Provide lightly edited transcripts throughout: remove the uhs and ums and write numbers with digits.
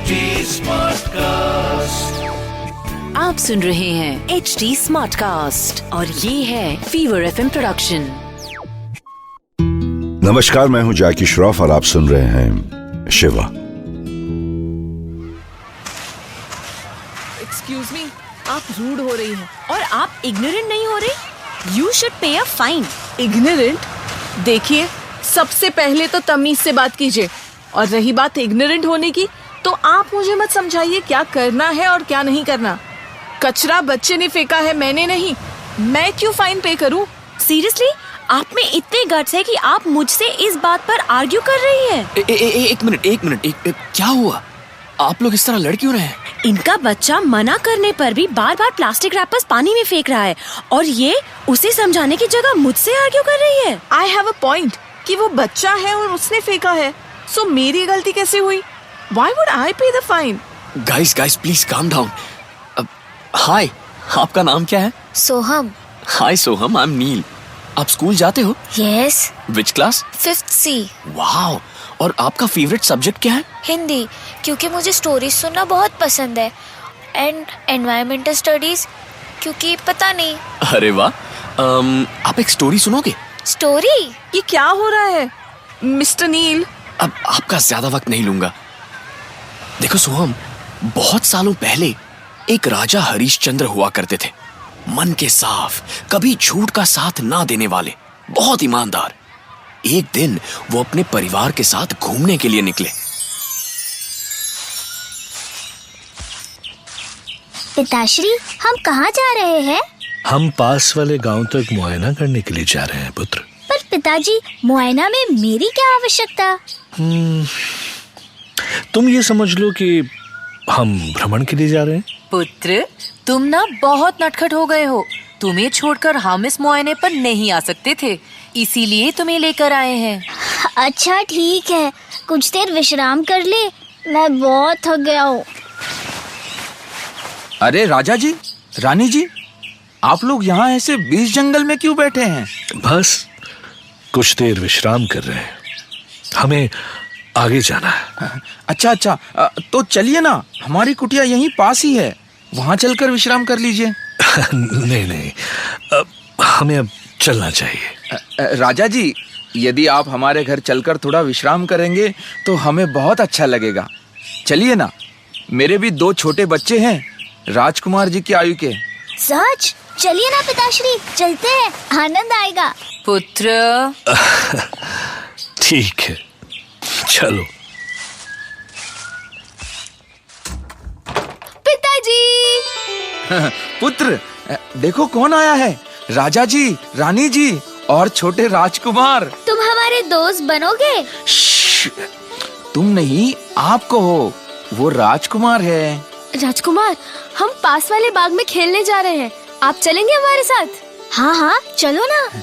HD Smartcast. आप सुन रहे हैं HD Smartcast और ये है फीवर FM प्रोडक्शन। नमस्कार, मैं हूं जैकी श्रॉफ और आप सुन रहे हैं शिवा। एक्सक्यूज मी, आप रूड हो रही हैं और आप इग्नोरेंट नहीं हो रही। You should pay a fine. Ignorant? देखिए, सबसे पहले तो तमीज से बात कीजिए, और रही बात इग्नोरेंट होने की, तो आप मुझे मत समझाइए क्या करना है और क्या नहीं करना। कचरा बच्चे ने फेंका है, मैंने नहीं। मैं क्यों फाइन पे करूं? सीरियसली, आप में इतने गट्स है कि आप मुझसे इस बात पर आर्ग्यू कर रही हैं। एक मिनट, क्या हुआ? आप लोग इस तरह लड़ क्यों रहे हैं? इनका बच्चा मना करने पर भी बार बार प्लास्टिक रैपर्स पानी में फेंक रहा है, और ये उसे समझाने की जगह मुझसे आर्ग्यू कर रही है। आई हैव अ पॉइंट कि वो बच्चा है और उसने फेंका है, सो मेरी गलती कैसे हुई? Why would I pay the fine? Guys please calm down. Hi, आपका नाम क्या है? Soham. Hi Soham, I am Neel. आप स्कूल जाते हो? Yes. Which class? 5th C। Wow, और आपका फेवरेट सब्जेक्ट क्या है? हिंदी, क्योंकि मुझे स्टोरीज सुनना बहुत पसंद है, एंड एनवायरमेंटल स्टडीज क्योंकि पता नहीं। अरे वाह, आप एक स्टोरी सुनोगे? स्टोरी? ये क्या हो रहा है मिस्टर नील? अब आपका ज्यादा वक्त नहीं लूंगा। देखो सोहम, बहुत सालों पहले एक राजा हरिश्चंद्र हुआ करते थे। मन के साफ, कभी झूठ का साथ ना देने वाले, बहुत ईमानदार। एक दिन वो अपने परिवार के साथ घूमने के लिए निकले। पिताश्री, हम कहाँ जा रहे हैं? हम पास वाले गांव तक मुआयना करने के लिए जा रहे हैं पुत्र। पर पिताजी, मुआयना में मेरी क्या आवश्यकता? तुम ये समझ लो कि हम भ्रमण के लिए जा रहे हैं। पुत्र, तुम ना बहुत नटखट हो गए हो। तुम्हें छोड़कर हम इस मुआयने पर नहीं आ सकते थे, इसीलिए तुम्हें लेकर आए हैं। अच्छा ठीक है, कुछ देर विश्राम कर ले, मैं बहुत थक गया हूँ। अरे राजा जी, रानी जी, आप लोग यहाँ ऐसे बीच जंगल में क्यों बैठे हैं? बस कुछ देर विश्राम कर रहे हैं, हमें आगे जाना है। अच्छा, तो चलिए ना, हमारी कुटिया यहीं पास ही है, वहाँ चलकर विश्राम कर लीजिए। नहीं, हमें अब चलना चाहिए। राजा जी, यदि आप हमारे घर चलकर थोड़ा विश्राम करेंगे तो हमें बहुत अच्छा लगेगा। चलिए ना, मेरे भी 2 छोटे बच्चे हैं, राजकुमार जी की आयु के। सच? चलिए ना पिताश्री, चलते हैं, आनंद आएगा। पुत्र। ठीक है, चलो। पिताजी। पुत्र, देखो कौन आया है। राजा जी, रानी जी और छोटे राजकुमार। तुम हमारे दोस्त बनोगे? तुम नहीं, आप कहो, वो राजकुमार है। राजकुमार, हम पास वाले बाग में खेलने जा रहे हैं, आप चलेंगे हमारे साथ? हाँ, चलो ना।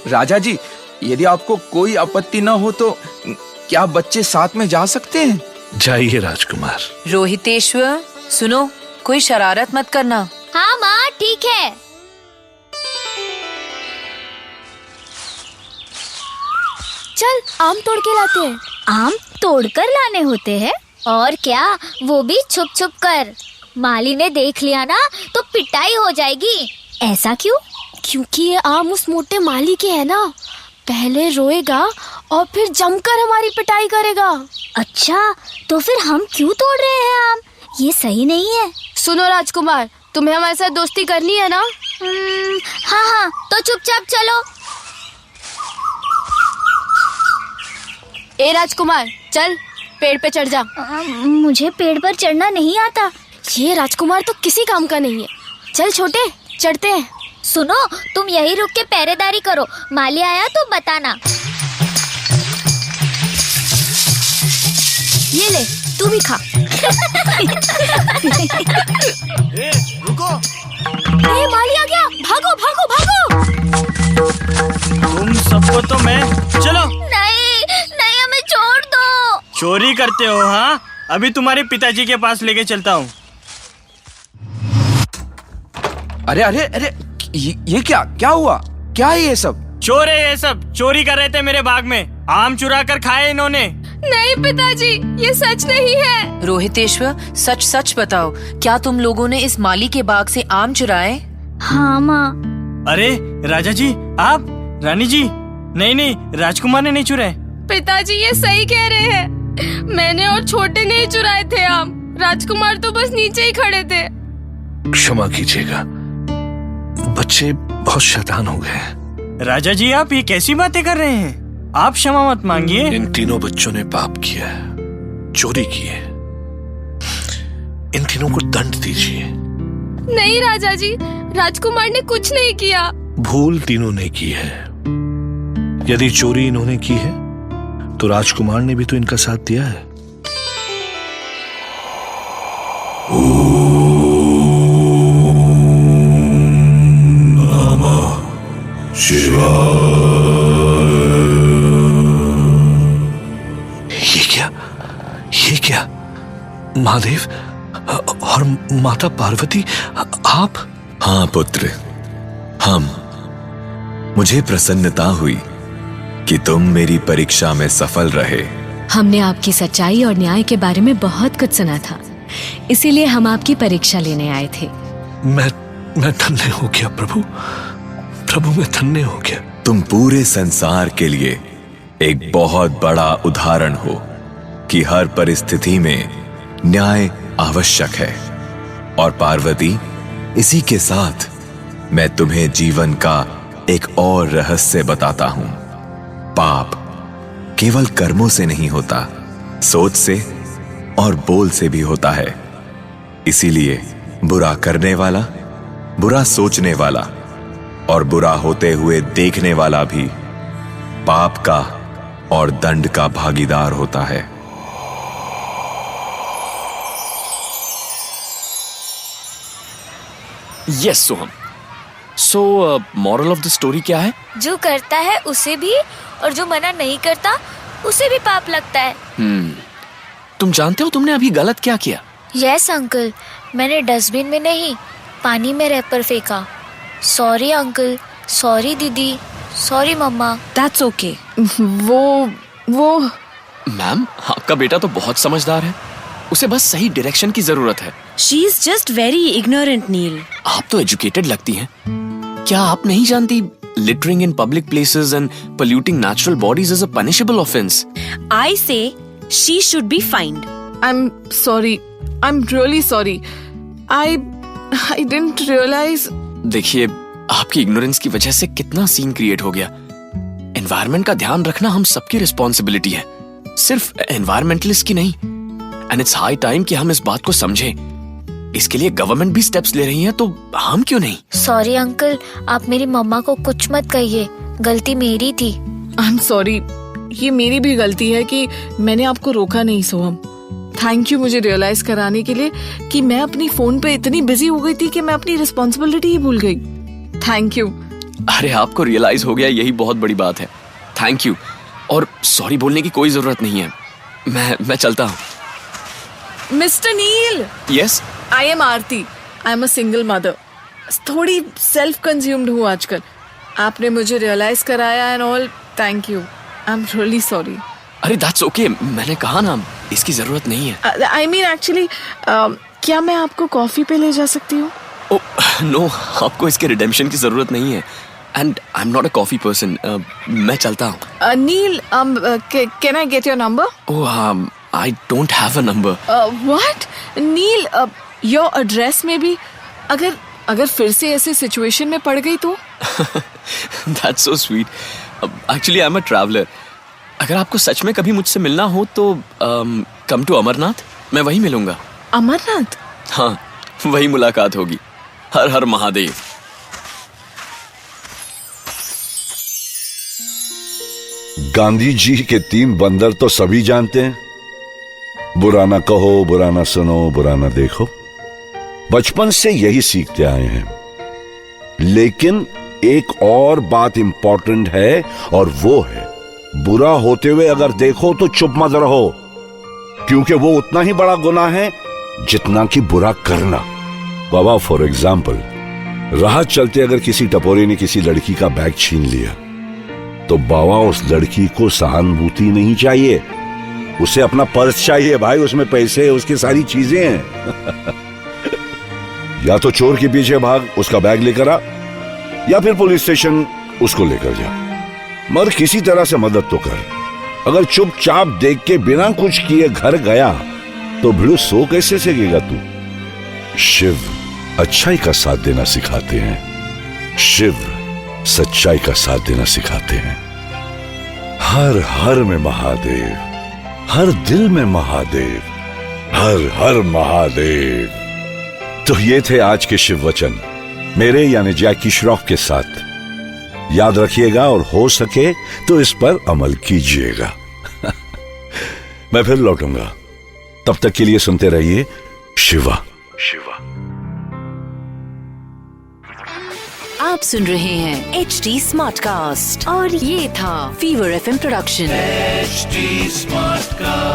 राजा जी, यदि आपको कोई आपत्ति न हो तो क्या बच्चे साथ में जा सकते हैं? जाइए राजकुमार। रोहितेश्वर, सुनो, कोई शरारत मत करना। हाँ माँ, ठीक है। चल, आम तोड़ के लाते हैं। आम तोड़कर लाने होते हैं? और क्या, वो भी छुप छुप कर। माली ने देख लिया ना तो पिटाई हो जाएगी। ऐसा क्यों? क्योंकि ये आम उस मोटे माली के है ना, पहले रोएगा और फिर जमकर हमारी पिटाई करेगा। अच्छा, तो फिर हम क्यों तोड़ रहे हैं आम? ये सही नहीं है। सुनो राजकुमार, तुम्हें हमारे साथ दोस्ती करनी है ना? हाँ, तो चुपचाप चलो। ए राजकुमार, चल, पेड़ पे चढ़ जा। मुझे पेड़ पर चढ़ना नहीं आता। ये राजकुमार तो किसी काम का नहीं है। चल छोटे, चढ़ते हैं। सुनो, तुम यही रुक के पहरेदारी करो, माली आया तो बताना। ये ले, तू भी खा। रुको। माली आ गया, भागो भागो भागो। तुम सबको तो मैं, चलो। नहीं, हमें छोड़ दो। चोरी करते हो? हाँ, अभी तुम्हारे पिताजी के पास लेके चलता हूँ। अरे, ये क्या हुआ? क्या है ये सब? चोर है ये सब, चोरी कर रहे थे मेरे बाग में, आम चुरा कर खाए इन्होंने। नहीं पिताजी, ये सच नहीं है। रोहितेश्वर, सच सच बताओ, क्या तुम लोगों ने इस माली के बाग से आम चुराए? हाँ माँ। अरे राजा जी, आप? रानी जी, नहीं, राजकुमार ने नहीं चुराए। पिताजी ये सही कह रहे हैं, मैंने और छोटे ने ही चुराए थे आम। राजकुमार तो बस नीचे ही खड़े थे। क्षमा कीजिएगा, बच्चे बहुत शैतान हो गए। राजा जी, आप ये कैसी बातें कर रहे हैं? आप क्षमा मत मांगिए। इन तीनों बच्चों ने पाप किया है, चोरी की है। इन तीनों को दंड दीजिए। नहीं राजा जी, राजकुमार ने कुछ नहीं किया। भूल तीनों ने की है। यदि चोरी इन्होंने की है तो राजकुमार ने भी तो इनका साथ दिया है। ये क्या महादेव और माता पार्वती, आप? हाँ पुत्र, हम। मुझे प्रसन्नता हुई कि तुम मेरी परीक्षा में सफल रहे। हमने आपकी सच्चाई और न्याय के बारे में बहुत कुछ सुना था, इसीलिए हम आपकी परीक्षा लेने आए थे। मैं धन्य हो गया प्रभु, मैं धन्य हो गया। तुम पूरे संसार के लिए एक बहुत बड़ा उदाहरण हो कि हर परिस्थिति में न्याय आवश्यक है। और पार्वती, इसी के साथ मैं तुम्हें जीवन का एक और रहस्य बताता हूं। पाप केवल कर्मों से नहीं होता, सोच से और बोल से भी होता है। इसीलिए बुरा करने वाला, बुरा सोचने वाला और बुरा होते हुए देखने वाला भी पाप का और दंड का भागीदार होता है। Yes Soham. So moral of the story क्या है? जो करता है उसे भी और जो मना नहीं करता उसे भी पाप लगता है। तुम जानते हो तुमने अभी गलत क्या किया? यस अंकल, मैंने डस्टबिन में नहीं, पानी में रैपर फेंका। सॉरी अंकल, सॉरी दीदी, सॉरी मम्मा। That's okay. वो मैम, आपका बेटा तो बहुत समझदार है, उसे बस सही डायरेक्शन की जरूरत है। She is just very ignorant Neel. आप तो एजुकेटेड लगती हैं। क्या आप नहीं जानती littering in public places and polluting natural bodies is a punishable offense? I say she should be fined. I'm sorry. I'm really sorry. I didn't realize. देखिए, आपकी इग्नोरेंस की वजह से कितना सीन क्रिएट हो गया। एनवायरनमेंट का ध्यान रखना हम सबकी रिस्पॉन्सिबिलिटी है, सिर्फ एनवायरमेंटलिस्ट की नहीं। एंड इट्स हाई टाइम कि हम इस बात को समझें। इसके लिए गवर्नमेंट भी स्टेप्स ले रही है, तो हम क्यों नहीं? सॉरी अंकल, आप मेरी मम्मा को कुछ मत कहिए, गलती मेरी थी। I'm sorry. ये मेरी भी गलती है कि मैंने आपको रोका नहीं सोहम। थैंक यू मुझे रियलाइज कराने के लिए कि मैं अपनी फोन पे इतनी बिजी हो गई थी कि मैं अपनी रिस्पॉन्सिबिलिटी ही भूल गई। Thank you. अरे आपको रियलाइज हो गया, यही बहुत बड़ी बात है। Thank you. और सॉरी बोलने की कोई जरूरत नहीं है। मैं चलता हूँ। Mister Neel. Yes. I am Aarti. I am a single mother. थोड़ी सेल्फ कंज्यूम्ड हूँ आजकल। आपने मुझे रियलाइज कराया and all. Thank you. I am really sorry. अरे दैट्स ओके, मैंने कहा ना, इसकी जरूरत नहीं है। आई मीन एक्चुअली क्या मैं आपको कॉफी पे ले जा सकती हूँ? नो, आपको इसके रिडेम्पशन की जरूरत नहीं है। And I am not a coffee person. मैं चलता हूँ। Neel, can I get your number? Oh, I don't have a number. What? Neel, your address में भी अगर फिर से ऐसे सिचुएशन में पड़ गई तो? That's so sweet. Actually, I'm a traveler. अगर आपको सच में कभी मुझसे मिलना हो तो come to अमरनाथ, मैं वहीं मिलूंगा। अमरनाथ? हाँ, वही मुलाकात होगी। हर हर महादेव। गांधी जी के 3 बंदर तो सभी जानते हैं। बुरा ना कहो, बुरा ना सुनो, बुरा ना देखो। बचपन से यही सीखते आए हैं। लेकिन एक और बात इंपॉर्टेंट है, और वो है बुरा होते हुए अगर देखो तो चुप मत रहो, क्योंकि वो उतना ही बड़ा गुनाह है जितना कि बुरा करना। बाबा, फॉर एग्जाम्पल, राह चलते अगर किसी टपोरी ने किसी लड़की का बैग छीन लिया तो बाबा उस लड़की को सहानुभूति नहीं चाहिए, उसे अपना पर्स चाहिए भाई, उसमें पैसे है, उसकी सारी चीजें हैं। या तो चोर के पीछे भाग, उसका बैग लेकर आ, या फिर पुलिस स्टेशन उसको लेकर जा, मगर किसी तरह से मदद तो कर। अगर चुपचाप देख के बिना कुछ किए घर गया तो भिड़ू सो कैसे सकेगा तू? शिव अच्छाई का साथ देना सिखाते हैं, शिव सच्चाई का साथ देना सिखाते हैं। हर हर में महादेव, हर दिल में महादेव, हर हर महादेव। तो ये थे आज के शिव वचन मेरे यानी जैकी श्रॉफ के साथ। याद रखिएगा और हो सके तो इस पर अमल कीजिएगा। मैं फिर लौटूंगा, तब तक के लिए सुनते रहिए शिवा शिवा। आप सुन रहे हैं HD स्मार्ट कास्ट और ये था fever FM production. HD smart cast.